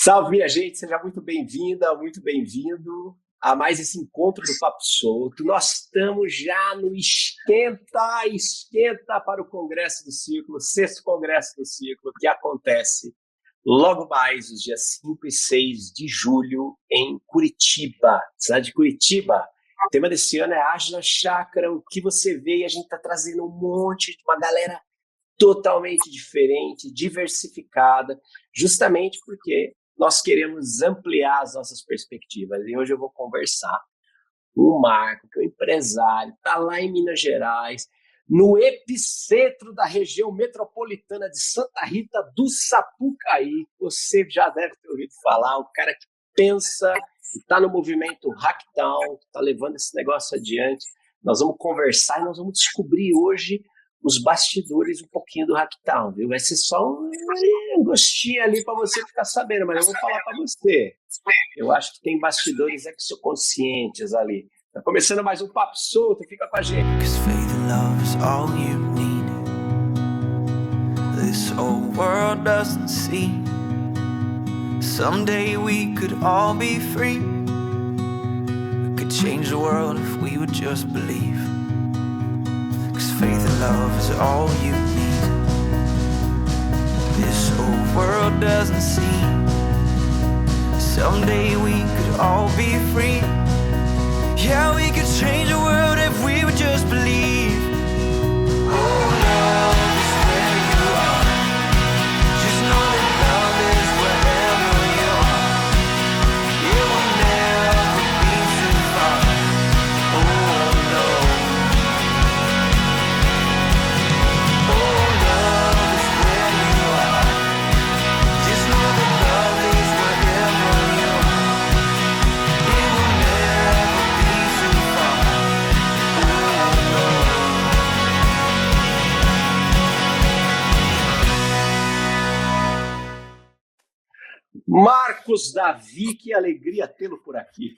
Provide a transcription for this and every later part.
Salve, minha gente, seja muito bem-vinda, muito bem-vindo a mais esse encontro do Papo Solto. Nós estamos já no esquenta para o Congresso do Círculo, sexto Congresso do Círculo, que acontece logo mais os dias 5 e 6 de julho em Curitiba, cidade de Curitiba. O tema desse ano é Ágil na Chácara, o que você vê, e a gente está trazendo um monte de uma galera totalmente diferente, diversificada, justamente porque nós queremos ampliar as nossas perspectivas. E hoje eu vou conversar com o Marco, que é um empresário, está lá em Minas Gerais, no epicentro da região metropolitana de Santa Rita do Sapucaí. Você já deve ter ouvido falar, o cara que pensa, está no movimento Hacktown, está levando esse negócio adiante. Nós vamos conversar e nós vamos descobrir hoje os bastidores um pouquinho do Hacktown, viu? Vai ser só um gostinho ali para você ficar sabendo, mas eu vou falar para você. Eu acho que tem bastidores exoconscientes ali. Tá começando mais um Papo Solto, fica com a gente. Cause faith and love is all you need. This whole world doesn't see. Someday we could all be free. We could change the world if we would just believe. Cause faith and love is all you need. This whole world doesn't see. Someday we could all be free. Yeah, we could change the world if we would just believe. Oh, love is where you are. Just know that love is wherever you are. It will never be too far. Oh, no. Oh, love is where you are. Just know that love is wherever you are. It will never be too far. Oh, no. Marcos Davi, que alegria tê-lo por aqui.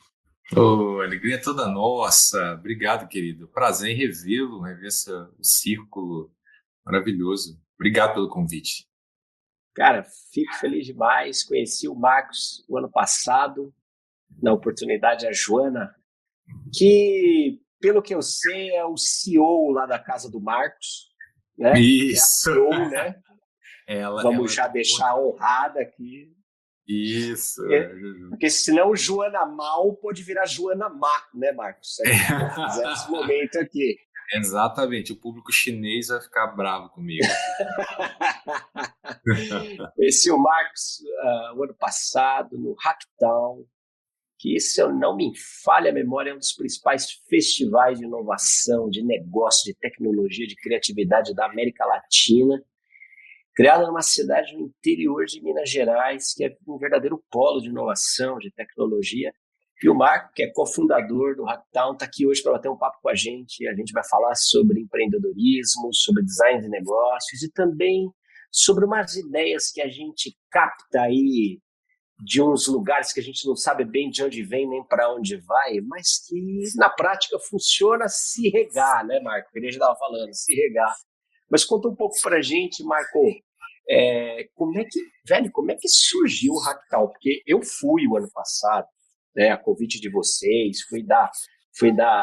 Oh, alegria toda nossa. Obrigado, querido. Prazer em revê-lo, rever o círculo maravilhoso. Obrigado pelo convite. Cara, fico feliz demais. Conheci o Marcos o ano passado, na oportunidade a Joana, que, pelo que eu sei, é o CEO lá da casa do Marcos, né? Isso. É a CEO, né? Ela Vamos já deixar honrada aqui. Isso. Porque senão Joana Mal pode virar Joana Má, né, Marcos? Se a gente for fizer esse momento aqui. Exatamente. O público chinês vai ficar bravo comigo. Conheci o Marcos o ano passado no Hacktown, que, se eu não me falha a memória, é um dos principais festivais de inovação, de negócio, de tecnologia, de criatividade da América Latina, criada numa cidade no interior de Minas Gerais, que é um verdadeiro polo de inovação, de tecnologia. E o Marco, que é cofundador do Hacktown, está aqui hoje para bater um papo com a gente. A gente vai falar sobre empreendedorismo, sobre design de negócios e também sobre umas ideias que a gente capta aí de uns lugares que a gente não sabe bem de onde vem nem para onde vai, mas que na prática funciona se regar, né, Marco? Que a gente estava falando, se regar. Mas conta um pouco para a gente, Marco, como é que surgiu o Hacktown? Porque eu fui o ano passado, né, a convite de vocês, fui dar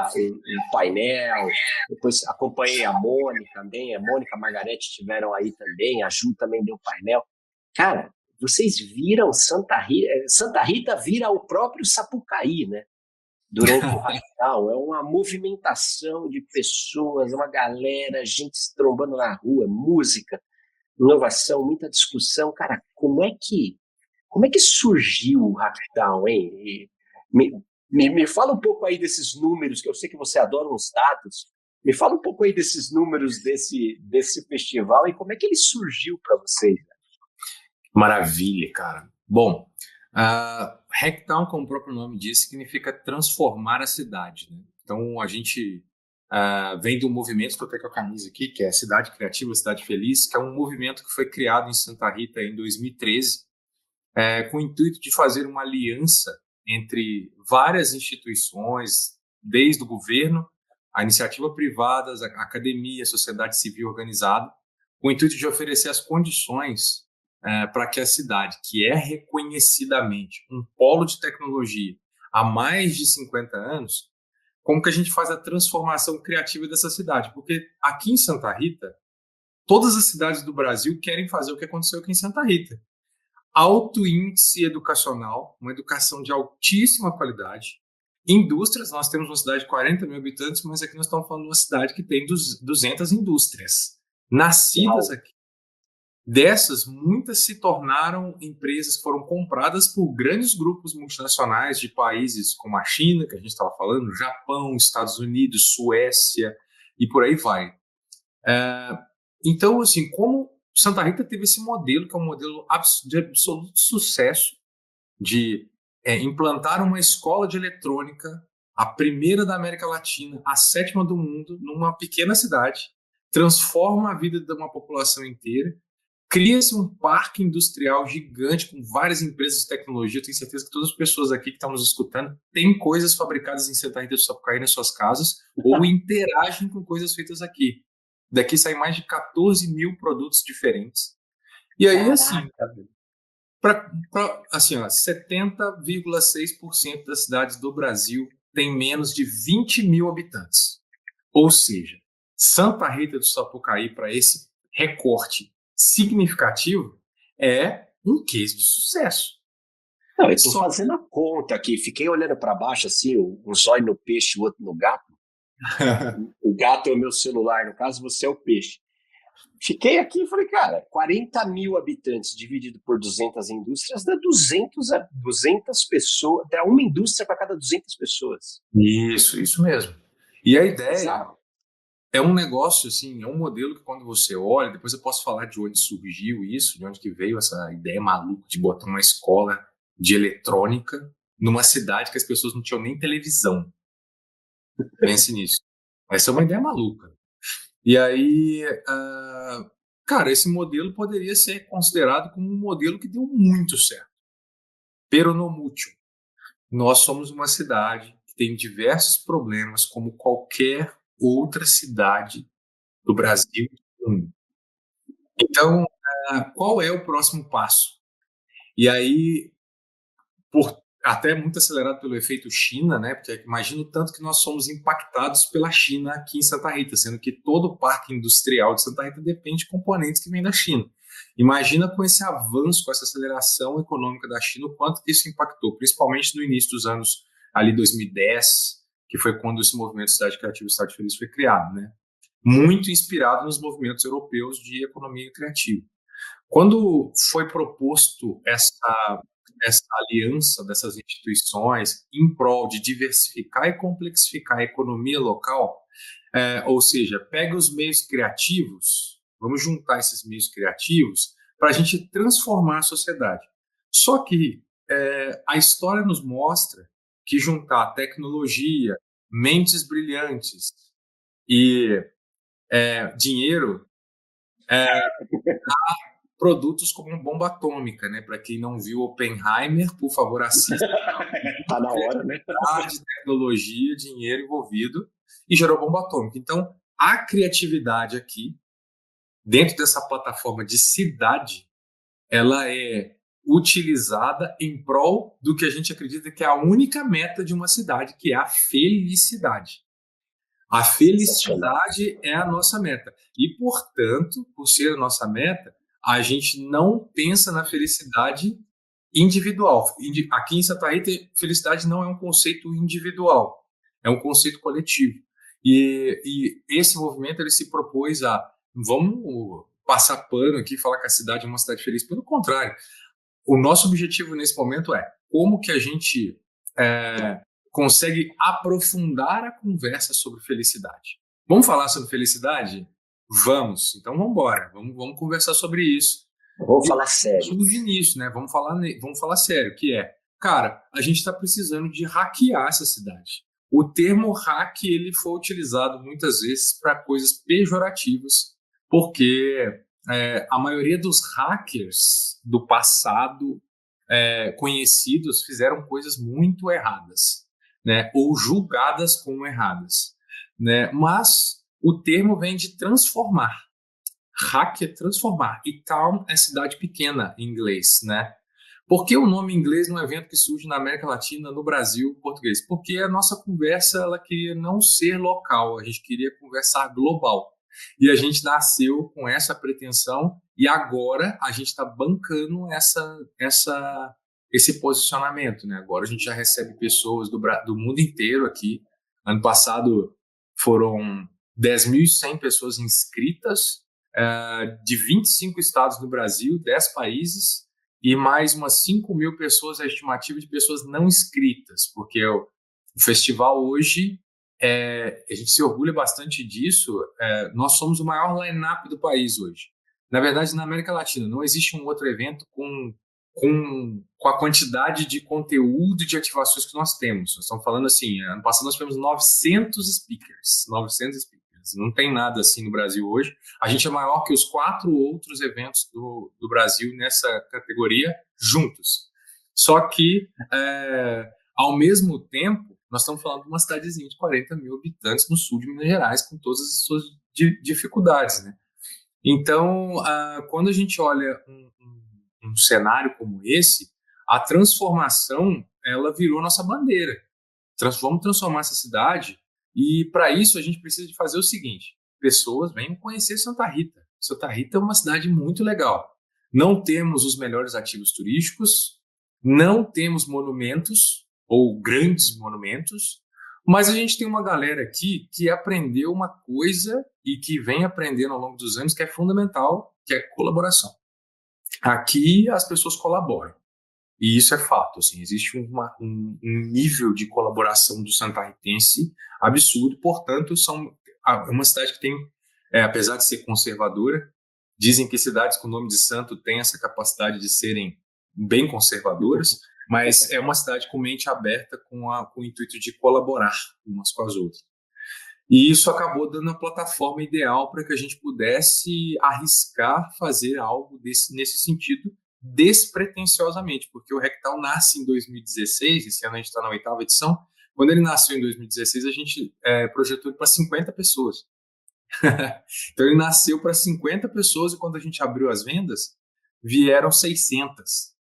um painel, depois acompanhei a Mônica também, a Mônica e a Margarete estiveram aí também, a Ju também deu painel. Cara, vocês viram Santa Rita vira o próprio Sapucaí, né? Durante o Hacktown, é uma movimentação de pessoas, uma galera, gente se trombando na rua, música, inovação, muita discussão. Cara, como é que surgiu o Hacktown, hein? E me fala um pouco aí desses números, que eu sei que você adora uns dados. Me fala um pouco aí desses números desse festival e como é que ele surgiu para vocês. Maravilha, cara. Bom, Hacktown, como o próprio nome diz, significa transformar a cidade, né? Então, a gente vem de um movimento, estou até com a camisa aqui, que é Cidade Criativa, Cidade Feliz, que é um movimento que foi criado em Santa Rita em 2013, com o intuito de fazer uma aliança entre várias instituições, desde o governo, a iniciativa privada, a academia, a sociedade civil organizada, com o intuito de oferecer as condições para que a cidade, que é reconhecidamente um polo de tecnologia há mais de 50 anos, como que a gente faz a transformação criativa dessa cidade? Porque aqui em Santa Rita, todas as cidades do Brasil querem fazer o que aconteceu aqui em Santa Rita. Alto índice educacional, uma educação de altíssima qualidade. Indústrias, nós temos uma cidade de 40 mil habitantes, mas aqui nós estamos falando de uma cidade que tem 200 indústrias nascidas aqui. Dessas, muitas se tornaram empresas que foram compradas por grandes grupos multinacionais de países como a China, que a gente estava falando, Japão, Estados Unidos, Suécia e por aí vai. Então, assim, como Santa Rita teve esse modelo, que é um modelo de absoluto sucesso, de implantar uma escola de eletrônica, a primeira da América Latina, a 7ª do mundo, numa pequena cidade, transforma a vida de uma população inteira, cria-se um parque industrial gigante com várias empresas de tecnologia. Eu tenho certeza que todas as pessoas aqui que estão nos escutando têm coisas fabricadas em Santa Rita do Sapucaí nas suas casas ou interagem com coisas feitas aqui. Daqui saem mais de 14 mil produtos diferentes. E aí, assim, 70,6% das cidades do Brasil têm menos de 20 mil habitantes. Ou seja, Santa Rita do Sapucaí, para esse recorte significativo, é um case de sucesso. Não, eu estou fazendo a conta aqui, fiquei olhando para baixo, assim, um zóio no peixe, o outro no gato. O gato é o meu celular, no caso, você é o peixe. Fiquei aqui e falei, cara, 40 mil habitantes dividido por 200 indústrias dá 200 pessoas, dá uma indústria para cada 200 pessoas. Isso mesmo. E a ideia é um negócio, assim, é um modelo que quando você olha, depois eu posso falar de onde surgiu isso, de onde que veio essa ideia maluca de botar uma escola de eletrônica numa cidade que as pessoas não tinham nem televisão. Pense nisso. Essa é uma ideia maluca. E aí, cara, esse modelo poderia ser considerado como um modelo que deu muito certo. Pero no mucho. Nós somos uma cidade que tem diversos problemas, como qualquer outra cidade do Brasil e do mundo. Então, qual é o próximo passo? E aí, até muito acelerado pelo efeito China, né? Porque imagina o tanto que nós somos impactados pela China aqui em Santa Rita, sendo que todo o parque industrial de Santa Rita depende de componentes que vêm da China. Imagina com esse avanço, com essa aceleração econômica da China, o quanto que isso impactou, principalmente no início dos anos ali 2010, que foi quando esse movimento Cidade Criativa e Cidade Feliz foi criado, né? Muito inspirado nos movimentos europeus de economia criativa. Quando foi proposto essa aliança dessas instituições em prol de diversificar e complexificar a economia local, ou seja, pega os meios criativos, vamos juntar esses meios criativos para a gente transformar a sociedade. Só que a história nos mostra que juntar tecnologia, mentes brilhantes e dinheiro produtos como uma bomba atômica, né? Para quem não viu Oppenheimer, por favor, assista. Tá na hora, né? De tecnologia, dinheiro envolvido e gerou bomba atômica. Então, a criatividade aqui, dentro dessa plataforma de cidade, ela é utilizada em prol do que a gente acredita que é a única meta de uma cidade, que é a felicidade. A felicidade é a nossa meta. E, portanto, por ser a nossa meta, a gente não pensa na felicidade individual. Aqui em Santa Rita, felicidade não é um conceito individual, é um conceito coletivo. E esse movimento ele se propôs vamos passar pano aqui e falar que a cidade é uma cidade feliz. Pelo contrário, o nosso objetivo nesse momento é como que a gente consegue aprofundar a conversa sobre felicidade. Vamos falar sobre felicidade? Vamos. Então vamos embora. Vamos conversar sobre isso. Vamos falar sério. No início, né? Vamos falar sério, que cara, a gente está precisando de hackear essa cidade. O termo hack ele foi utilizado muitas vezes para coisas pejorativas, porque a maioria dos hackers do passado conhecidos fizeram coisas muito erradas, né? Ou julgadas como erradas, né? Mas o termo vem de transformar. Hack é transformar. E town é cidade pequena em inglês, né? Por que o nome em inglês num evento que surge na América Latina, no Brasil, português? Porque a nossa conversa, ela queria não ser local, a gente queria conversar global. E a gente nasceu com essa pretensão e agora a gente está bancando esse posicionamento, né? Agora a gente já recebe pessoas do mundo inteiro aqui. Ano passado foram 10.100 pessoas inscritas, de 25 estados do Brasil, 10 países, e mais umas 5.000 pessoas, a estimativa de pessoas não inscritas, porque o festival hoje, a gente se orgulha bastante disso, nós somos o maior line-up do país hoje. Na verdade, na América Latina, não existe um outro evento com a quantidade de conteúdo de ativações que nós temos. Nós estamos falando assim, ano passado nós tivemos 900 speakers, não tem nada assim no Brasil hoje. A gente é maior que os 4 outros eventos do Brasil nessa categoria juntos. Só que, ao mesmo tempo, nós estamos falando de uma cidadezinha de 40 mil habitantes no sul de Minas Gerais, com todas as suas dificuldades, né? Então, quando a gente olha um cenário como esse, a transformação, ela virou nossa bandeira. Vamos transformar essa cidade e, para isso, a gente precisa de fazer o seguinte: pessoas venham conhecer Santa Rita. Santa Rita é uma cidade muito legal. Não temos os melhores ativos turísticos, não temos monumentos ou grandes monumentos, mas a gente tem uma galera aqui que aprendeu uma coisa e que vem aprendendo ao longo dos anos que é fundamental, que é colaboração. Aqui as pessoas colaboram. E isso é fato, assim, existe um nível de colaboração do santarritense absurdo, portanto, é uma cidade que tem, apesar de ser conservadora, dizem que cidades com nome de santo têm essa capacidade de serem bem conservadoras, mas é uma cidade com mente aberta, com o intuito de colaborar umas com as outras. E isso acabou dando a plataforma ideal para que a gente pudesse arriscar fazer algo nesse sentido, despretensiosamente, porque o Hacktown nasce em 2016, esse ano a gente está na 8ª edição. Quando ele nasceu em 2016, a gente projetou ele para 50 pessoas. Então ele nasceu para 50 pessoas e quando a gente abriu as vendas, vieram 600.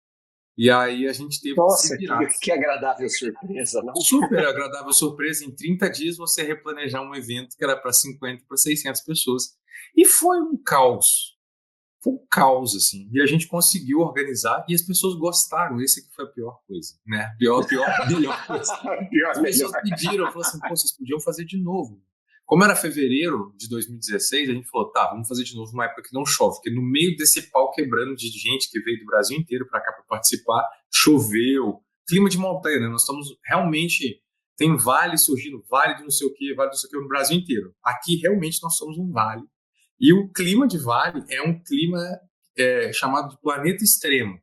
E aí a gente teve Nossa, que se virar. que agradável surpresa, não? Super agradável surpresa. Em 30 dias você replanejar um evento que era para 50 para 600 pessoas. E foi um caos. Foi um caos, assim. E a gente conseguiu organizar e as pessoas gostaram. Esse que foi a pior coisa, né? Melhor coisa. As pessoas pediram, falaram assim, pô, vocês podiam fazer de novo. Como era fevereiro de 2016, a gente falou, tá, vamos fazer de novo numa época que não chove, porque no meio desse pau quebrando de gente que veio do Brasil inteiro para cá para participar, choveu, clima de montanha, né? Nós estamos realmente, tem vale surgindo, vale de não sei o que no Brasil inteiro. Aqui realmente nós somos um vale. E o clima de vale é um clima chamado de planeta extremo.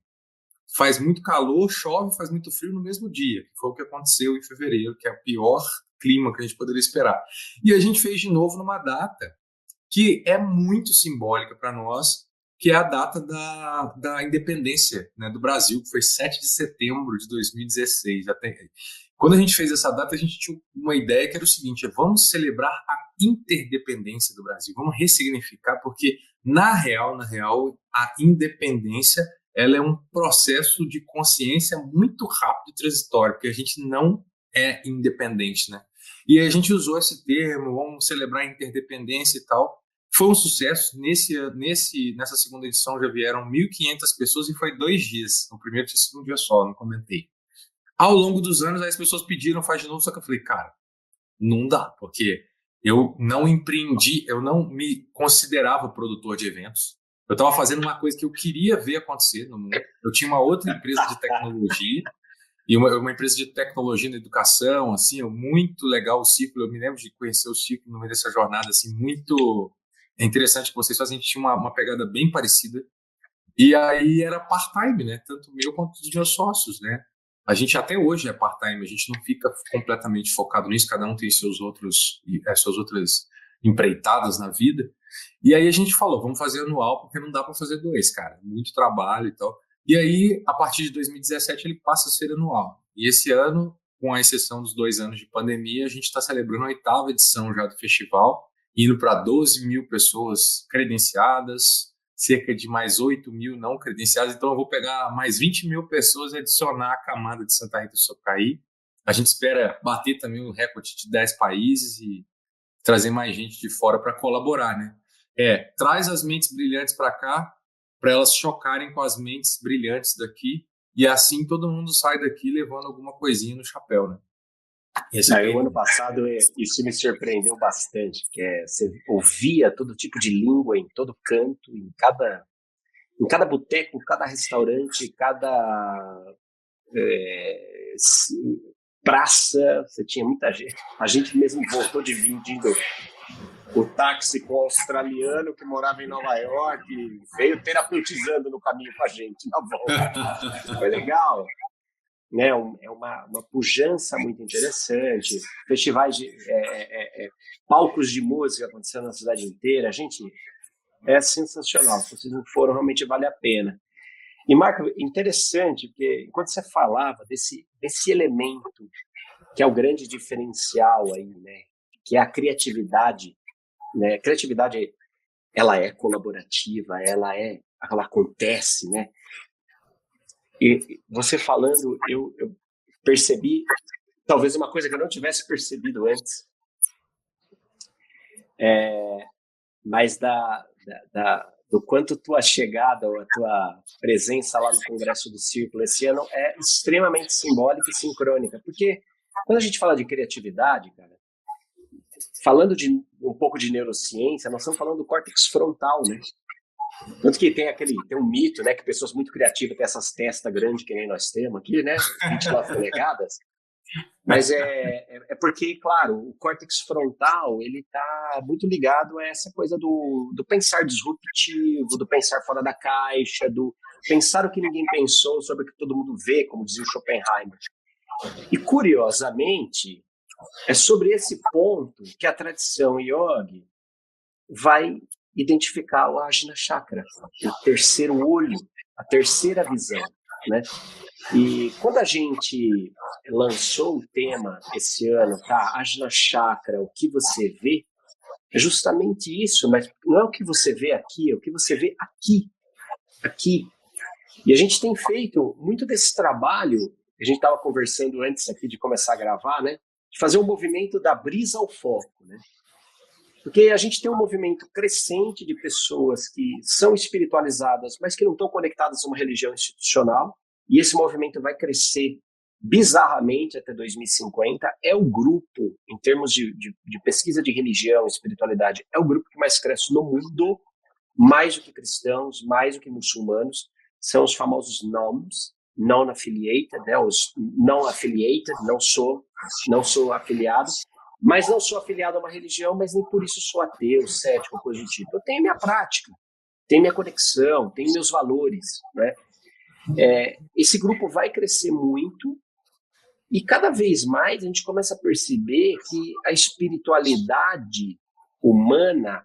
Faz muito calor, chove, faz muito frio no mesmo dia, que foi o que aconteceu em fevereiro, que é o pior clima que a gente poderia esperar. E a gente fez de novo numa data que é muito simbólica para nós, que é a data da independência, né, do Brasil, que foi 7 de setembro de 2016. Quando a gente fez essa data, a gente tinha uma ideia que era o seguinte: vamos celebrar a interdependência do Brasil, vamos ressignificar, porque na real, a independência ela é um processo de consciência muito rápido e transitório, porque a gente não é independente, né? E a gente usou esse termo, vamos celebrar a interdependência e tal. Foi um sucesso. Nessa segunda edição já vieram 1.500 pessoas e foi 2 dias. O primeiro tinha sido um dia só, não comentei. Ao longo dos anos, aí as pessoas pediram, faz de novo, só que eu falei, cara, não dá, porque eu não empreendi, eu não me considerava produtor de eventos. Eu estava fazendo uma coisa que eu queria ver acontecer no mundo. Eu tinha uma outra empresa de tecnologia, e uma empresa de tecnologia na educação, assim, muito legal o ciclo. Eu me lembro de conhecer o ciclo no meio dessa jornada, assim, muito interessante que vocês fazem. A gente tinha uma pegada bem parecida. E aí era part-time, né? Tanto meu quanto dos meus sócios, né? A gente até hoje é part-time, a gente não fica completamente focado nisso, cada um tem suas outras empreitadas na vida. E aí a gente falou, vamos fazer anual, porque não dá para fazer 2, cara. Muito trabalho e tal. E aí, a partir de 2017, ele passa a ser anual. E esse ano, com a exceção dos 2 anos de pandemia, a gente está celebrando a 8ª edição já do festival. indo para 12 mil pessoas credenciadas, cerca de mais 8 mil não credenciadas. Então, eu vou pegar mais 20 mil pessoas e adicionar a camada de Santa Rita do Sapucaí. A gente espera bater também o recorde de 10 países e trazer mais gente de fora para colaborar, né? Traz as mentes brilhantes para cá, para elas chocarem com as mentes brilhantes daqui, e assim todo mundo sai daqui levando alguma coisinha no chapéu, né? O ano passado isso me surpreendeu bastante, que você ouvia todo tipo de língua em todo canto, em cada boteco, cada restaurante, cada praça, você tinha muita gente. A gente mesmo voltou dividindo o táxi com o australiano que morava em Nova York, veio terapeutizando no caminho com a gente na volta. Foi legal. Né? É uma pujança muito interessante, festivais palcos de música acontecendo na cidade inteira, gente, é sensacional. Se vocês não foram, realmente vale a pena. E, Marco, interessante, porque enquanto você falava desse elemento que é o grande diferencial aí, né, que é a criatividade, né? A criatividade, ela é colaborativa, ela acontece, né? E você falando, eu percebi talvez uma coisa que eu não tivesse percebido antes, mas do quanto tua chegada ou a tua presença lá no Congresso do Círculo esse ano é extremamente simbólica e sincrônica, porque quando a gente fala de criatividade, cara, falando de um pouco de neurociência, nós estamos falando do córtex frontal, né? Tanto que tem um mito, né, que pessoas muito criativas têm essas testas grandes que nem nós temos aqui, né, 29 polegadas, mas é porque, claro, o córtex frontal, ele está muito ligado a essa coisa do pensar disruptivo, do pensar fora da caixa, do pensar o que ninguém pensou sobre o que todo mundo vê, como dizia o Schopenhauer. E, curiosamente, é sobre esse ponto que a tradição yogi vai identificar o Ajna Chakra, o terceiro olho, a terceira visão, né? E quando a gente lançou o tema esse ano, tá? Ajna Chakra, o que você vê, é justamente isso, mas não é o que você vê aqui, é o que você vê aqui. E a gente tem feito muito desse trabalho, a gente estava conversando antes aqui de começar a gravar, né? De fazer um movimento da brisa ao foco, né? Porque a gente tem um movimento crescente de pessoas que são espiritualizadas, mas que não estão conectadas a uma religião institucional, e esse movimento vai crescer bizarramente até 2050. É o grupo, em termos de pesquisa de religião e espiritualidade, é o grupo que mais cresce no mundo, mais do que cristãos, mais do que muçulmanos, são os famosos NOMs, Non-Affiliated, né? Os não-affiliated, não sou afiliado, mas não sou afiliado a uma religião, mas nem por isso sou ateu, cético, coisa do tipo. Eu tenho minha prática, tenho minha conexão, tenho meus valores, né? Esse grupo vai crescer muito e cada vez mais a gente começa a perceber que a espiritualidade humana,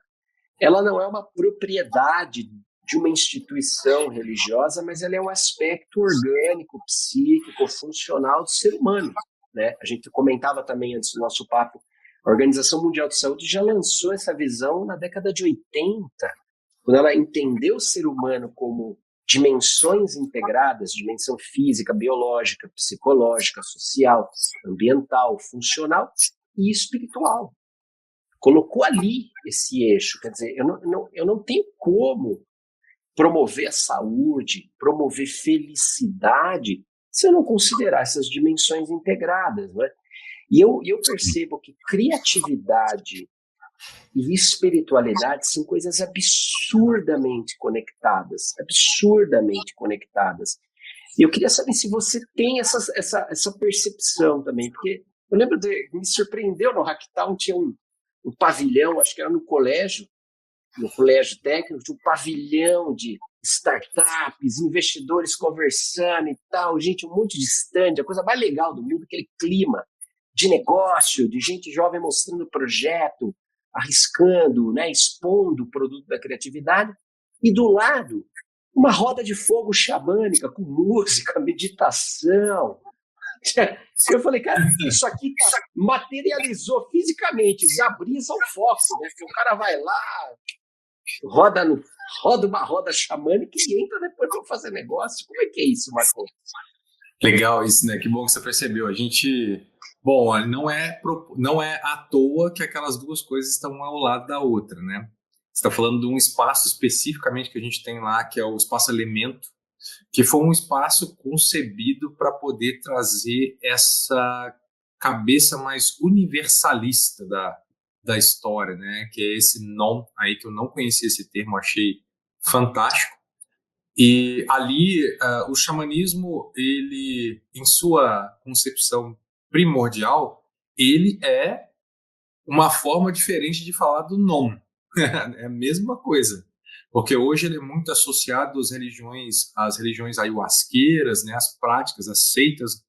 ela não é uma propriedade de uma instituição religiosa, mas ela é um aspecto orgânico, psíquico, funcional do ser humano, né? A gente comentava também antes do nosso papo, a Organização Mundial de Saúde já lançou essa visão na década de 80, quando ela entendeu o ser humano como dimensões integradas, dimensão física, biológica, psicológica, social, ambiental, funcional e espiritual. Colocou ali esse eixo, quer dizer, eu não tenho como promover a saúde, promover felicidade, se eu não considerar essas dimensões integradas, né? E eu percebo que criatividade e espiritualidade são coisas absurdamente conectadas. E eu queria saber se você tem essa percepção também, porque eu lembro me surpreendeu no Hacktown, tinha um pavilhão, acho que era no colégio técnico, tinha um pavilhão de startups, investidores conversando e tal, gente, um monte de stand, a coisa mais legal do mundo, aquele clima de negócio, de gente jovem mostrando projeto, arriscando, né, expondo o produto da criatividade, e do lado, uma roda de fogo xamânica, com música, meditação, Eu falei, cara, isso aqui materializou fisicamente, desabrisa o foco, né? Que o cara vai lá, roda uma roda xamânica e entra depois para fazer negócio. Como é que é isso, Marco? Legal isso, né? Que bom que você percebeu. A gente, bom, não é à toa que aquelas duas coisas estão ao lado da outra, né? Você está falando de um espaço especificamente que a gente tem lá, que é o espaço Elemento, que foi um espaço concebido para poder trazer essa cabeça mais universalista da história, né? Que é esse non aí, que eu não conhecia esse termo, achei fantástico. E ali, o xamanismo, ele, em sua concepção primordial, ele é uma forma diferente de falar do non. É a mesma coisa. Porque hoje ele é muito associado às religiões ayahuasqueiras, né, às práticas, às seitas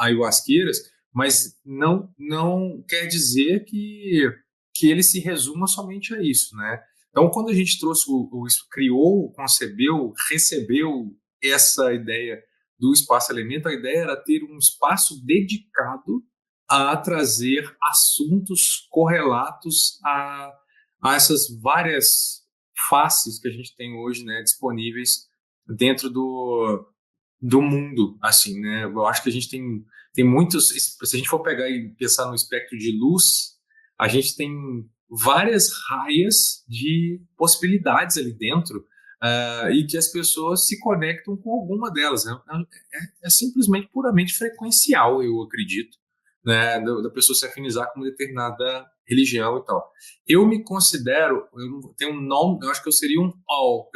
ayahuasqueiras, mas não quer dizer que ele se resuma somente a isso, né? Então, quando a gente trouxe criou, concebeu, recebeu essa ideia do espaço elemento, a ideia era ter um espaço dedicado a trazer assuntos correlatos a essas várias faces que a gente tem hoje, né, disponíveis dentro do mundo, assim, né? Eu acho que a gente tem muitos, se a gente for pegar e pensar no espectro de luz, a gente tem várias raias de possibilidades ali dentro, e que as pessoas se conectam com alguma delas, né? É simplesmente puramente frequencial, eu acredito, né? Da pessoa se afinizar com uma determinada religião e tal. Eu me considero, eu tenho um nome, eu acho que eu seria um all,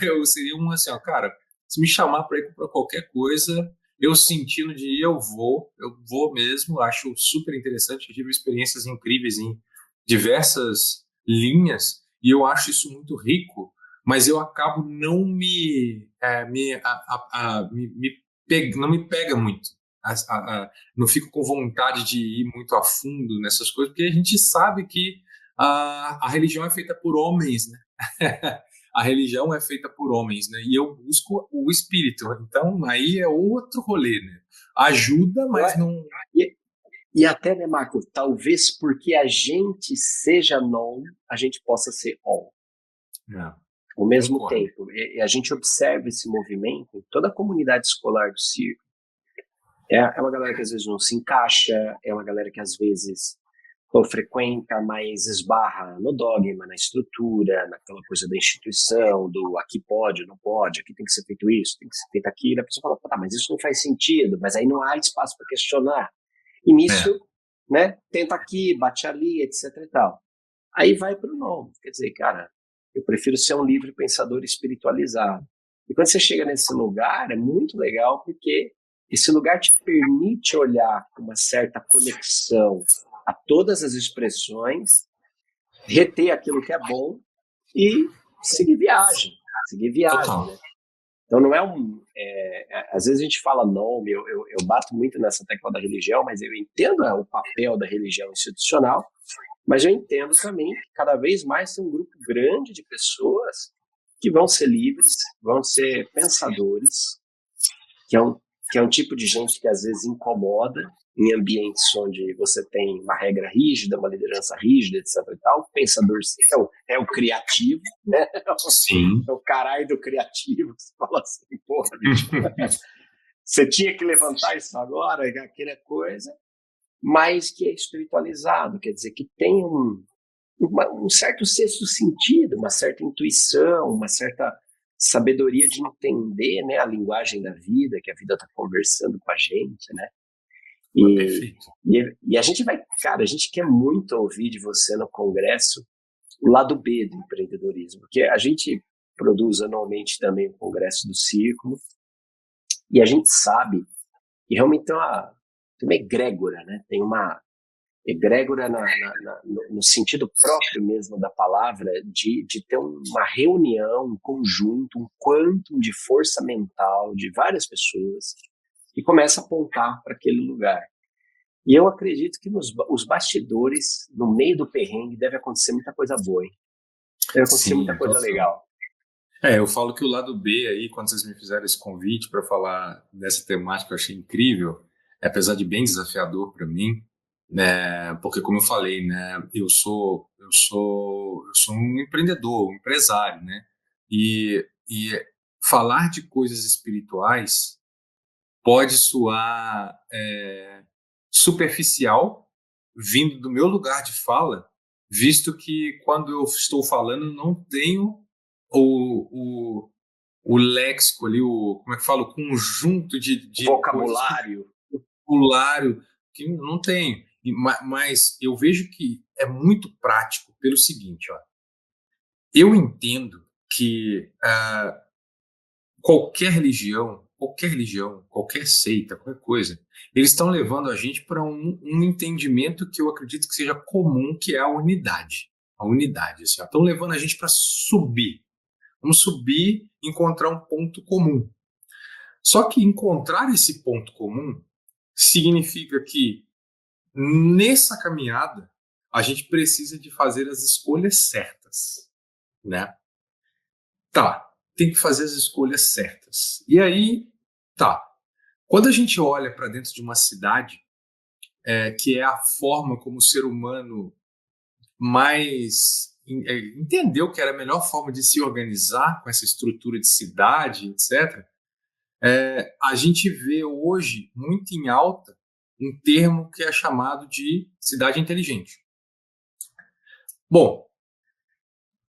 eu seria um assim, ó, cara, se me chamar para ir para qualquer coisa, eu sentindo de ir, eu vou mesmo, acho super interessante, eu tive experiências incríveis em diversas linhas e eu acho isso muito rico, mas eu acabo não não me pega muito. Não fico com vontade de ir muito a fundo nessas coisas, porque a gente sabe que a religião é feita por homens, né? A religião é feita por homens, né? E eu busco o espírito. Então, aí é outro rolê, né? Ajuda, mas não... E até, né, Marco, talvez porque a gente seja non, a gente possa ser all. Ao mesmo tempo. E a gente observa esse movimento em toda a comunidade escolar do circo. É uma galera que às vezes não se encaixa, é uma galera que às vezes frequenta, mas esbarra no dogma, na estrutura, naquela coisa da instituição, do aqui pode, não pode, aqui tem que ser feito isso, tem que ser feito aquilo. A pessoa fala, tá, mas isso não faz sentido, mas aí não há espaço para questionar. E nisso, né, tenta aqui, bate ali, etc e tal. Aí vai para o nome. Quer dizer, cara, eu prefiro ser um livre pensador espiritualizado. E quando você chega nesse lugar, é muito legal, porque esse lugar te permite olhar com uma certa conexão a todas as expressões, reter aquilo que é bom e seguir viagem. Né? Então não às vezes a gente fala nome, eu bato muito nessa tecla da religião, mas eu entendo o papel da religião institucional, mas eu entendo também que cada vez mais tem um grupo grande de pessoas que vão ser livres, vão ser pensadores, que é um tipo de gente que às vezes incomoda em ambientes onde você tem uma regra rígida, uma liderança rígida, etc e tal. O pensador é o criativo, né? Sim. É o caralho do criativo, que você fala assim, porra, bicho, você tinha que levantar isso agora, aquela coisa, mas que é espiritualizado, quer dizer, que tem um certo sexto sentido, uma certa intuição, uma certa sabedoria de entender, né, a linguagem da vida, que a vida está conversando com a gente, né? E a gente a gente quer muito ouvir de você no congresso o lado B do empreendedorismo, porque a gente produz anualmente também o congresso do Círculo, e a gente sabe que realmente tem uma egrégora, né? Tem uma egrégora no sentido próprio mesmo da palavra, de ter uma reunião, um conjunto, um quantum de força mental de várias pessoas que começa a apontar para aquele lugar. E eu acredito que os bastidores, no meio do perrengue, deve acontecer muita coisa boa, hein? Deve acontecer muita coisa legal. Eu falo que o lado B aí, quando vocês me fizeram esse convite para falar dessa temática, eu achei incrível. apesar de bem desafiador para mim, né? Porque como eu falei, né? Eu sou um empreendedor, um empresário, né? E falar de coisas espirituais pode soar superficial, vindo do meu lugar de fala, visto que quando eu estou falando não tenho o, o, o léxico ali, como é que fala? O conjunto de coisas que Vocabulário. vocabulário que não tem. Mas eu vejo que é muito prático pelo seguinte, ó. Eu entendo que qualquer religião, qualquer seita, qualquer coisa, eles estão levando a gente para um entendimento que eu acredito que seja comum, que é a unidade. A unidade, assim, ó. Estão levando a gente para subir. Vamos subir, encontrar um ponto comum. Só que encontrar esse ponto comum significa que nessa caminhada a gente precisa de fazer as escolhas certas, né? Tá, tem que fazer as escolhas certas. E aí, tá. Quando a gente olha para dentro de uma cidade, que é a forma como o ser humano mais entendeu que era a melhor forma de se organizar com essa estrutura de cidade, etc., a gente vê hoje muito em alta um termo que é chamado de cidade inteligente. Bom,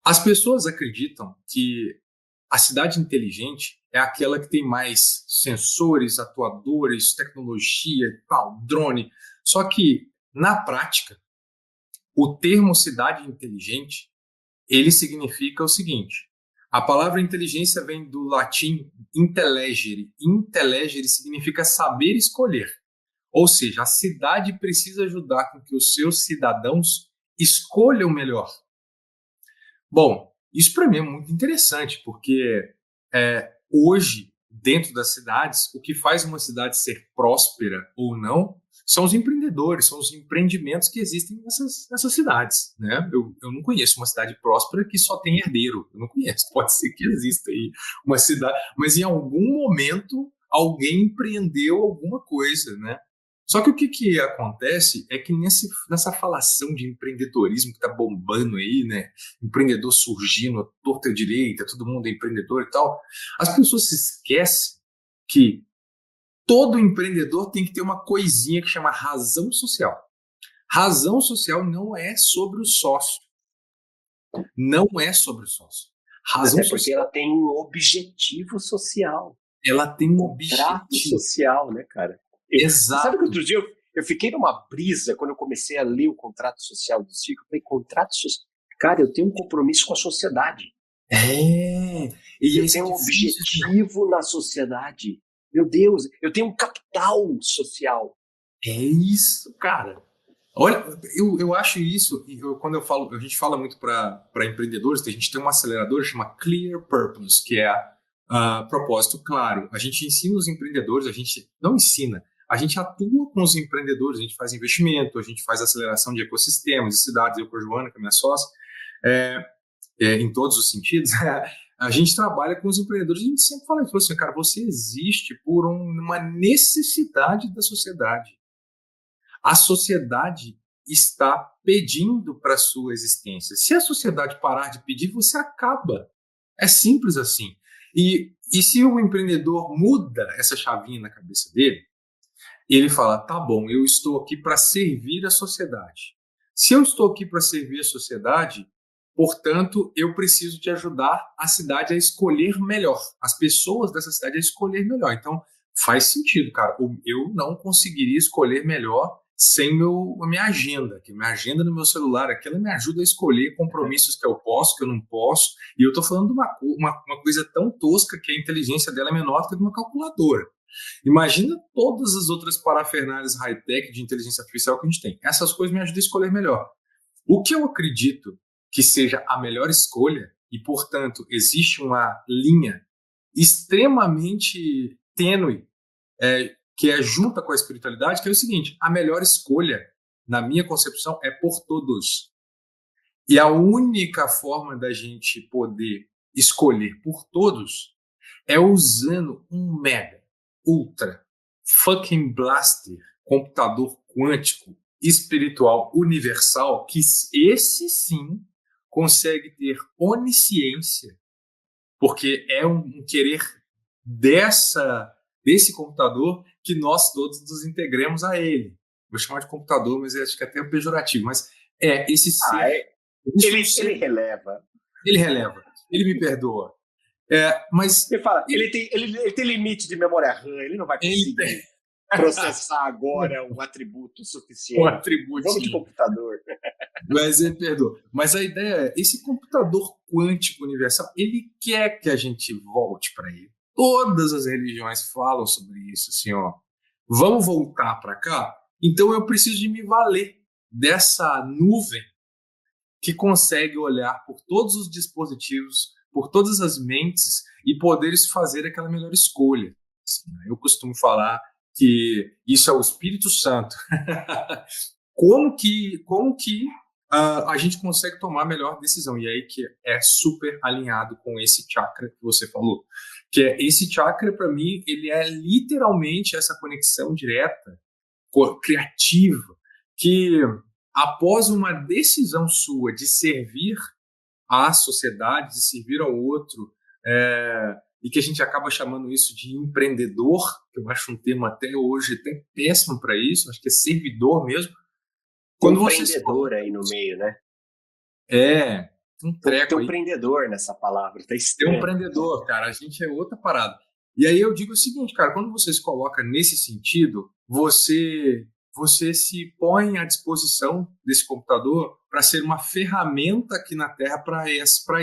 as pessoas acreditam que a cidade inteligente é aquela que tem mais sensores, atuadores, tecnologia, tal, drone. Só que, na prática, o termo cidade inteligente, ele significa o seguinte: a palavra inteligência vem do latim intellegere. Intellegere significa saber escolher. Ou seja, a cidade precisa ajudar com que os seus cidadãos escolham melhor. Bom, isso para mim é muito interessante, porque hoje, dentro das cidades, o que faz uma cidade ser próspera ou não são os empreendedores, são os empreendimentos que existem nessas cidades, né? Eu não conheço uma cidade próspera que só tem herdeiro, eu não conheço, pode ser que exista aí uma cidade, mas em algum momento alguém empreendeu alguma coisa, né? Só que o que acontece é que nessa falação de empreendedorismo que está bombando aí, né? Empreendedor surgindo, torta direita, todo mundo é empreendedor e tal, as pessoas se esquecem que todo empreendedor tem que ter uma coisinha que chama razão social. Razão social não é sobre o sócio. Não é sobre o sócio. Razão Até porque social, ela tem um objetivo social. ela tem um Contrato objetivo. social, né, cara? Exato. Sabe que outro dia eu fiquei numa brisa quando eu comecei a ler o contrato social do Ciclo. Eu falei, contrato social? Cara, eu tenho um compromisso com a sociedade. E Eu tenho um objetivo na sociedade. Meu Deus, eu tenho um capital social. É isso, cara. Olha, eu acho isso, quando eu falo, a gente fala muito para empreendedores, a gente tem uma aceleradora que chama Clear Purpose, que é propósito claro. A gente ensina os empreendedores, a gente não ensina, a gente atua com os empreendedores, a gente faz investimento, a gente faz aceleração de ecossistemas, de cidades, eu com a Joana, que é minha sócia, em todos os sentidos. A gente trabalha com os empreendedores, a gente sempre fala assim, cara, você existe por uma necessidade da sociedade. A sociedade está pedindo para a sua existência. Se a sociedade parar de pedir, você acaba. É simples assim. E se o empreendedor muda essa chavinha na cabeça dele, ele fala, tá bom, eu estou aqui para servir a sociedade. Se eu estou aqui para servir a sociedade, portanto, eu preciso de ajudar a cidade a escolher melhor, as pessoas dessa cidade a escolher melhor. Então, faz sentido, cara. Eu não conseguiria escolher melhor sem a minha agenda, que minha agenda no meu celular aqui, ela me ajuda a escolher compromissos que eu posso, que eu não posso, e eu estou falando de uma coisa tão tosca que a inteligência dela é menor do que de uma calculadora. Imagina todas as outras parafernálias high-tech de inteligência artificial que a gente tem. Essas coisas me ajudam a escolher melhor. O que eu acredito que seja a melhor escolha, e, portanto, existe uma linha extremamente tênue que é junta com a espiritualidade, que é o seguinte: a melhor escolha, na minha concepção, é por todos. E a única forma da gente poder escolher por todos é usando um mega, ultra, fucking blaster, computador quântico, espiritual, universal, que esse sim consegue ter onisciência, porque é um querer desse computador que nós todos nos integremos a ele. Vou chamar de computador, mas acho que é até pejorativo, mas esse ser. Ele releva. Ele releva, ele me perdoa. Mas ele fala, ele tem limite de memória RAM, ele não vai conseguir processar agora um atributo suficiente. Vamos de computador. Mas ele perdoa. Mas a ideia é, esse computador quântico universal, ele quer que a gente volte para ele. Todas as religiões falam sobre isso, assim, ó. Vamos voltar para cá? Então eu preciso de me valer dessa nuvem que consegue olhar por todos os dispositivos, por todas as mentes e poderes fazer aquela melhor escolha. Assim, eu costumo falar que isso é o Espírito Santo. Como que a gente consegue tomar a melhor decisão? E aí que é super alinhado com esse chakra que você falou. Que esse chakra, para mim, ele é literalmente essa conexão direta, criativa, que após uma decisão sua de servir à sociedade, de servir ao outro, e que a gente acaba chamando isso de empreendedor, que eu acho um termo até hoje até péssimo para isso, acho que é servidor mesmo. Quando você empreendedor aí no meio, né? Um treco tem um empreendedor nessa palavra, tá estranho. Tem um empreendedor, cara, a gente é outra parada. E aí eu digo o seguinte, cara, quando você se coloca nesse sentido, você se põe à disposição desse computador para ser uma ferramenta aqui na Terra para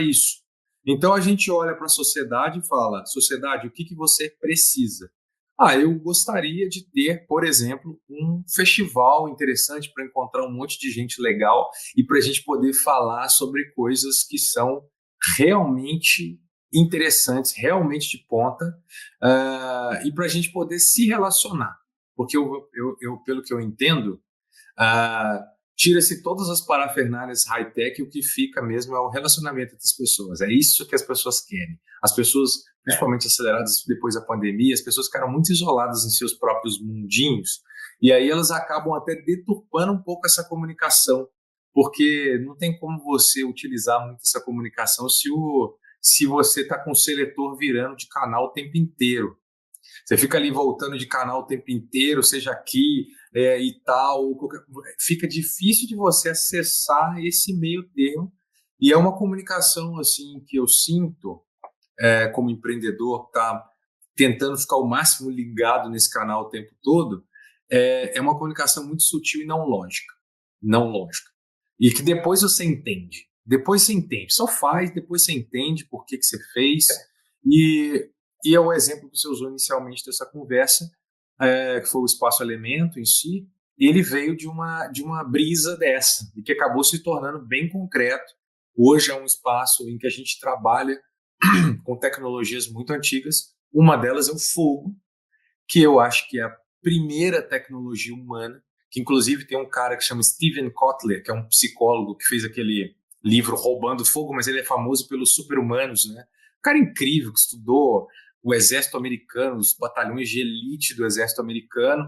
isso. Então a gente olha para a sociedade e fala, sociedade, o que você precisa? Eu gostaria de ter, por exemplo, um festival interessante para encontrar um monte de gente legal e para a gente poder falar sobre coisas que são realmente interessantes, realmente de ponta, e para a gente poder se relacionar. Porque eu pelo que eu entendo, tira-se todas as parafernálias high-tech e o que fica mesmo é o relacionamento entre as pessoas. É isso que as pessoas querem. As pessoas, principalmente aceleradas depois da pandemia, as pessoas ficaram muito isoladas em seus próprios mundinhos e aí elas acabam até deturpando um pouco essa comunicação, porque não tem como você utilizar muito essa comunicação se você está com o seletor virando de canal o tempo inteiro. Você fica ali voltando de canal o tempo inteiro, seja aqui e tal. Fica difícil de você acessar esse meio termo. E é uma comunicação assim que eu sinto, como empreendedor, tá tentando ficar o máximo ligado nesse canal o tempo todo. É uma comunicação muito sutil e não lógica. Não lógica. E que depois você entende. Depois você entende. Só faz, depois você entende por que você fez. E é o exemplo que você usou inicialmente dessa conversa, que foi o Espaço Elemento em si, ele veio de uma brisa dessa, e que acabou se tornando bem concreto. Hoje é um espaço em que a gente trabalha com tecnologias muito antigas. Uma delas é o fogo, que eu acho que é a primeira tecnologia humana, que inclusive tem um cara que chama Steven Kotler, que é um psicólogo que fez aquele livro Roubando Fogo, mas ele é famoso pelos super-humanos, né? Um cara incrível que estudou o exército americano, os batalhões de elite do exército americano,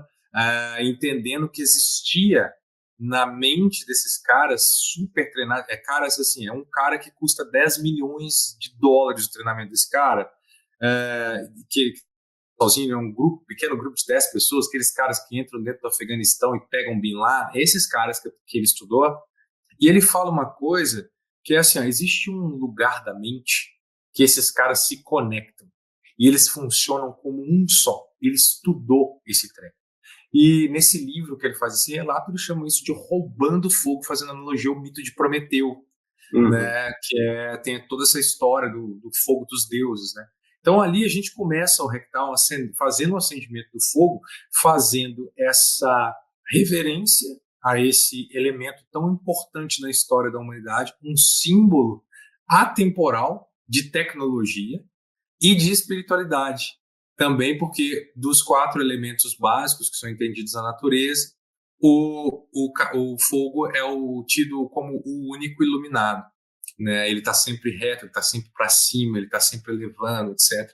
entendendo que existia na mente desses caras super treinados. Caras assim, é um cara que custa 10 milhões de dólares o treinamento desse cara, que sozinho é um pequeno grupo de 10 pessoas, aqueles caras que entram dentro do Afeganistão e pegam Bin Laden, esses caras que ele estudou. E ele fala uma coisa que é assim, existe um lugar da mente que esses caras se conectam e eles funcionam como um só. Ele estudou esse treino. E nesse livro que ele faz esse relato, ele chama isso de roubando fogo, fazendo analogia ao mito de Prometeu, né? Que tem toda essa história do fogo dos deuses, né? Então ali a gente começa o Hacktown fazendo o acendimento do fogo, fazendo essa reverência a esse elemento tão importante na história da humanidade, um símbolo atemporal de tecnologia e de espiritualidade. Também porque dos 4 elementos básicos que são entendidos na natureza, o fogo é tido como o único iluminado, né? Ele está sempre reto, ele está sempre para cima, ele está sempre elevando, etc.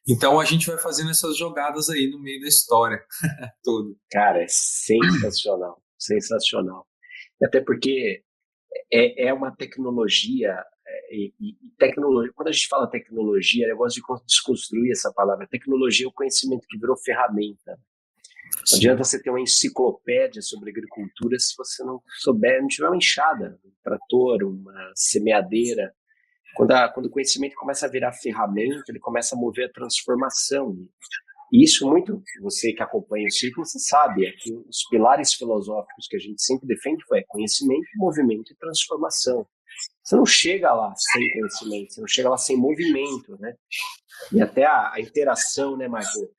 Então a gente vai fazendo essas jogadas aí no meio da história toda. Cara, é sensacional, sensacional. Até porque é uma tecnologia, e tecnologia, quando a gente fala tecnologia, eu gosto de desconstruir essa palavra. Tecnologia é o conhecimento que virou ferramenta. Não Sim, adianta você ter uma enciclopédia sobre agricultura se você não souber, não tiver uma enxada, um trator, uma semeadeira. Quando o conhecimento começa a virar ferramenta, ele começa a mover a transformação. E isso muito, você que acompanha o ciclo, você sabe, é que os pilares filosóficos que a gente sempre defende foi conhecimento, movimento e transformação. Você não chega lá sem conhecimento, você não chega lá sem movimento, né? E até a interação, né, Michael?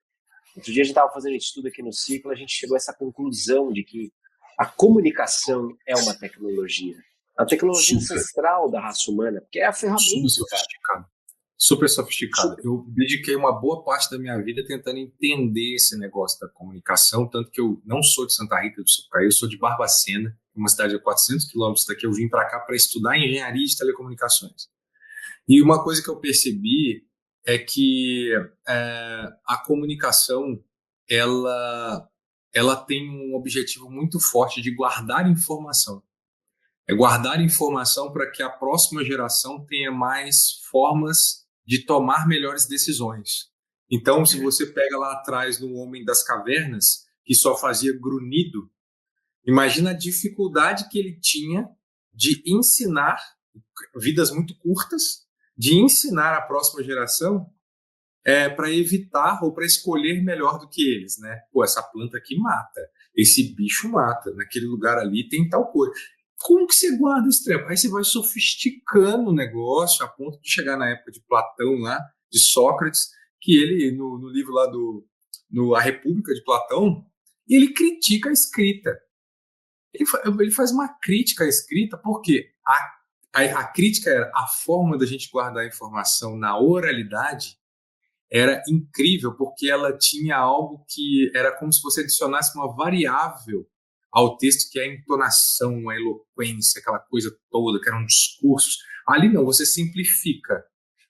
Outro dia a gente estava fazendo um estudo aqui no ciclo, a gente chegou a essa conclusão de que a comunicação é uma tecnologia. A tecnologia super, ancestral da raça humana, porque é a super ferramenta, cara. sofisticado. Super sofisticado. Super. Eu dediquei uma boa parte da minha vida tentando entender esse negócio da comunicação, tanto que eu não sou de Santa Rita do Sapucaí, eu sou de Barbacena, uma cidade a 400 quilômetros daqui. Eu vim para cá para estudar engenharia de telecomunicações. E uma coisa que eu percebi é que a comunicação ela, ela tem um objetivo muito forte de guardar informação. É guardar informação para que a próxima geração tenha mais formas de tomar melhores decisões. Então, se você pega lá atrás no Homem das Cavernas, que só fazia grunhido, imagina a dificuldade que ele tinha de ensinar, vidas muito curtas, de ensinar a próxima geração para evitar ou para escolher melhor do que eles, né? Pô, essa planta aqui mata, esse bicho mata, naquele lugar ali tem tal coisa. Como que você guarda esse tempo? Aí você vai sofisticando o negócio a ponto de chegar na época de Platão lá, de Sócrates, que ele, no livro lá A República de Platão, ele critica a escrita. Ele faz uma crítica à escrita, porque a crítica era a forma da gente guardar a informação na oralidade era incrível, porque ela tinha algo que era como se você adicionasse uma variável ao texto, que é a entonação, a eloquência, aquela coisa toda, que eram discursos. Ali não, você simplifica.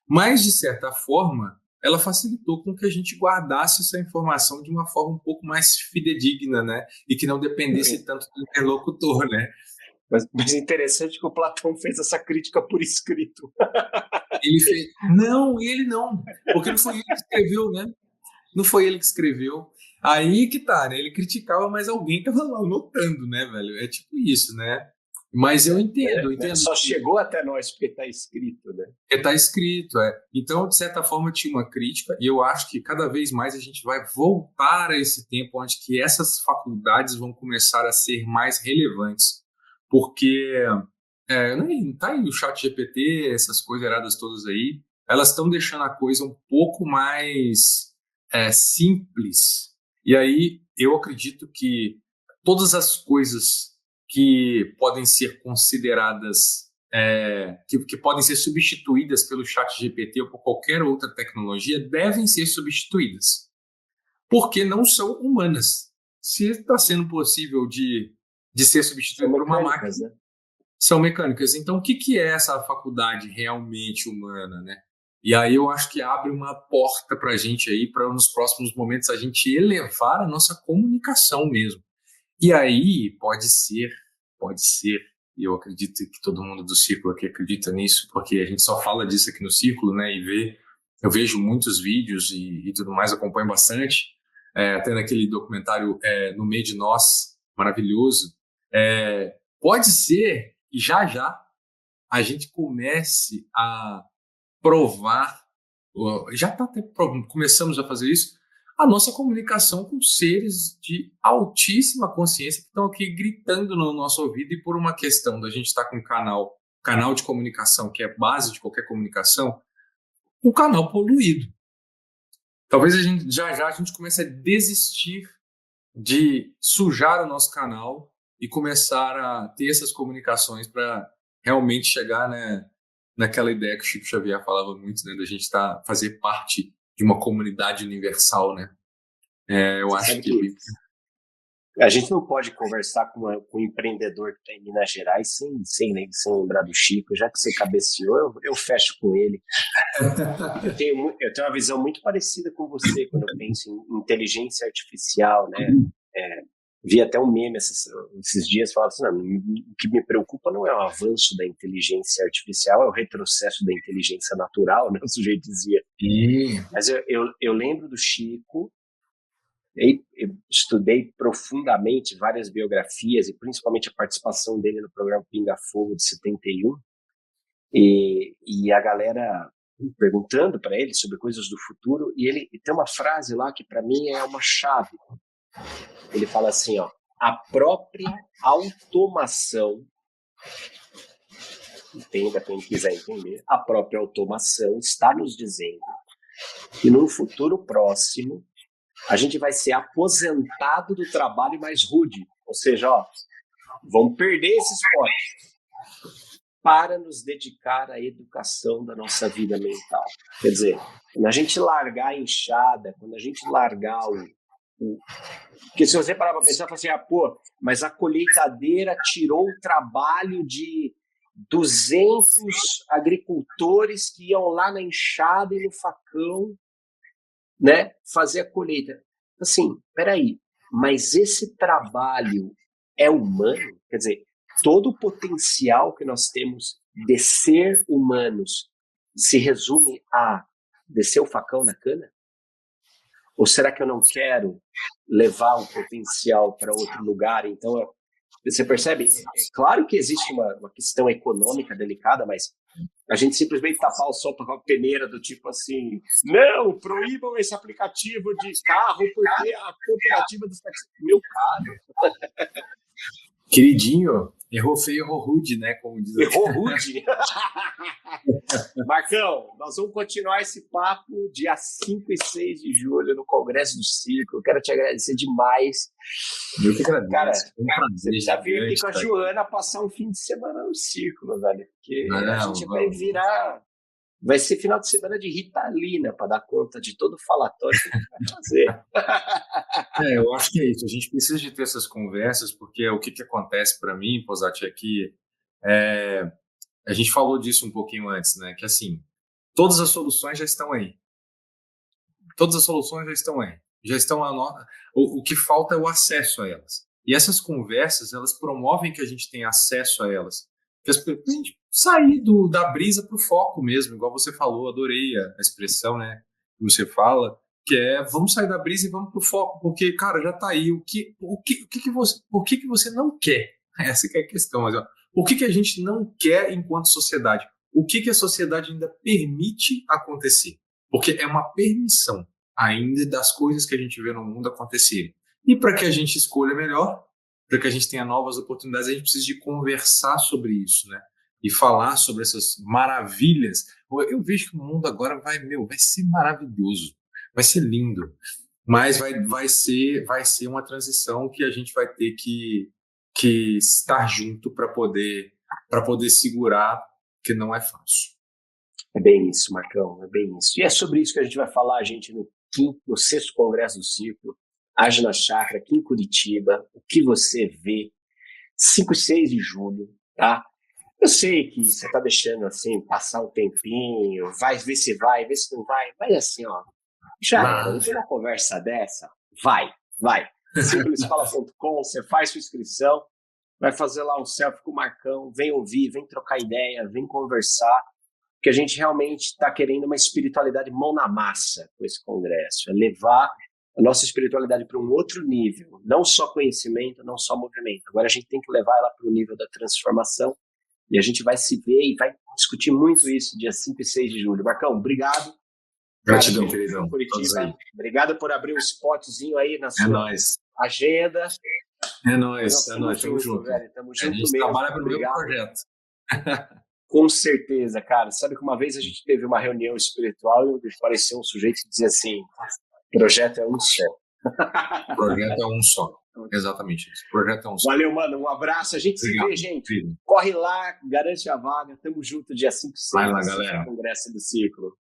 Mas, de certa forma, ela facilitou com que a gente guardasse essa informação de uma forma um pouco mais fidedigna, né? E que não dependesse tanto do interlocutor, né? Mas interessante que o Platão fez essa crítica por escrito. Ele fez. Não, ele não. Porque não foi ele que escreveu, né? Não foi ele que escreveu. Aí que tá, né? Ele criticava, mas alguém tava lá anotando, né, velho? É tipo isso, né? Mas eu entendo, eu entendo. Só chegou até nós porque está escrito, né? Porque tá escrito, é. Então, de certa forma, tinha uma crítica, e eu acho que cada vez mais a gente vai voltar a esse tempo onde que essas faculdades vão começar a ser mais relevantes. Porque tá aí o chat GPT, essas coisas eradas todas aí, elas estão deixando a coisa um pouco mais simples. E aí eu acredito que todas as coisas que podem ser consideradas, que podem ser substituídas pelo chat GPT ou por qualquer outra tecnologia, devem ser substituídas, porque não são humanas. Se está sendo possível de ser São substituído por uma mecânicas, máquina, né? são mecânicas. Então, o que, que é essa faculdade realmente humana, né? E aí eu acho que abre uma porta para a gente aí, para nos próximos momentos a gente elevar a nossa comunicação mesmo. E aí pode ser, e eu acredito que todo mundo do círculo aqui acredita nisso, porque a gente só fala disso aqui no círculo, né? Eu vejo muitos vídeos e tudo mais, acompanho bastante, até naquele documentário No Meio de Nós, maravilhoso. Pode ser que já a gente comece a provar, já está até começamos a fazer isso, a nossa comunicação com seres de altíssima consciência que estão aqui gritando no nosso ouvido, e por uma questão da gente estar com um canal de comunicação, que é base de qualquer comunicação, um canal poluído. Talvez já a gente comece a desistir de sujar o nosso canal e começar a ter essas comunicações para realmente chegar, né, naquela ideia que o Chico Xavier falava muito, né, da gente fazer parte de uma comunidade universal, né? Eu Você acho sabe que que A gente não pode conversar com um empreendedor que está em Minas Gerais sem lembrar do Chico. Já que você cabeceou, eu fecho com ele. Eu tenho uma visão muito parecida com você quando eu penso em inteligência artificial, né? Vi até um meme esses dias, falava assim, não, o que me preocupa não é o avanço da inteligência artificial, é o retrocesso da inteligência natural, né? O sujeito dizia. Mas eu lembro do Chico. Eu estudei profundamente várias biografias e principalmente a participação dele no programa Pinga Fogo de 71 e a galera perguntando para ele sobre coisas do futuro e ele tem uma frase lá que para mim é uma chave. Ele fala assim, ó, a própria automação, entenda quem quiser entender, a própria automação está nos dizendo que no futuro próximo a gente vai ser aposentado do trabalho mais rude. Ou seja, ó, vamos perder esses postos para nos dedicar à educação da nossa vida mental. Quer dizer, quando a gente largar a enxada, quando a gente largar Porque se você parar para pensar, fala assim, mas a colheitadeira tirou o trabalho de 200 agricultores que iam lá na enxada e no facão, né, fazer a colheita. Assim, peraí, mas esse trabalho é humano? Quer dizer, todo o potencial que nós temos de ser humanos se resume a descer o facão na cana? Ou será que eu não quero levar o potencial para outro lugar? Então, você percebe? É claro que existe uma questão econômica delicada, mas a gente simplesmente tapar o sol com a peneira do tipo assim, não, proíbam esse aplicativo de carro porque a cooperativa dos taxistas... Meu caro. Queridinho, errou feio, errou rude, né? Como diz Errou rude. Marcão, nós vamos continuar esse papo dia 5 e 6 de julho no Congresso do Ciclo. Eu quero te agradecer demais. Eu que agradeço. Cara, você precisa vir aqui com a Joana passar um fim de semana no Círculo, velho. Porque a gente vai virar... Vai ser final de semana de Ritalina para dar conta de todo o falatório que a gente vai fazer. Eu acho que é isso. A gente precisa de ter essas conversas, porque o que acontece para mim, Posati, aqui, a gente falou disso um pouquinho antes, né? Que assim, todas as soluções já estão aí. Todas as soluções já estão aí. Já estão o que falta é o acesso a elas. E essas conversas, elas promovem que a gente tenha acesso a elas. Que a gente sair da brisa para o foco mesmo, igual você falou, adorei a expressão, né, que você fala, que vamos sair da brisa e vamos para o foco, porque, cara, já está aí, por que você não quer? Essa que é a questão, mas o que a gente não quer enquanto sociedade? O que a sociedade ainda permite acontecer? Porque é uma permissão ainda das coisas que a gente vê no mundo acontecerem. E para que a gente escolha melhor, para que a gente tenha novas oportunidades, a gente precisa de conversar sobre isso, né? E falar sobre essas maravilhas. Eu vejo que o mundo agora vai ser maravilhoso, vai ser lindo, mas vai ser uma transição que a gente vai ter que estar junto para poder segurar, que não é fácil. É bem isso, Marcão, é bem isso. E é sobre isso que a gente vai falar, gente, no 6º Congresso do Círculo, Age na Chácara, aqui em Curitiba. O que você vê, 5 e 6 de julho, tá? Eu sei que você está deixando assim, passar um tempinho, vai ver se vai, ver se não vai, mas assim, ó, já era, depois de uma conversa dessa, vai. Cicloescola.com, você faz sua inscrição, vai fazer lá um selfie com o Marcão, vem ouvir, vem trocar ideia, vem conversar, porque a gente realmente está querendo uma espiritualidade mão na massa com esse congresso, é levar a nossa espiritualidade para um outro nível, não só conhecimento, não só movimento, agora a gente tem que levar ela para o nível da transformação. E a gente vai se ver e vai discutir muito isso dia 5 e 6 de julho. Marcão, obrigado. Gratidão, queridão. Obrigado por abrir um spotzinho aí na sua agenda. É nóis. Tamo junto. Velho, tamo junto a gente mesmo. Trabalha pro meu projeto. Com certeza, cara. Sabe que uma vez a gente teve uma reunião espiritual e apareceu um sujeito que dizia assim, projeto é um só. Projeto é um só. Exatamente isso. Projeto é um só. Valeu, mano. Um abraço. A gente se vê, gente. Filho. Corre lá, garante a vaga. Tamo junto dia 5 e 6. Vai lá, galera. Congresso do Círculo.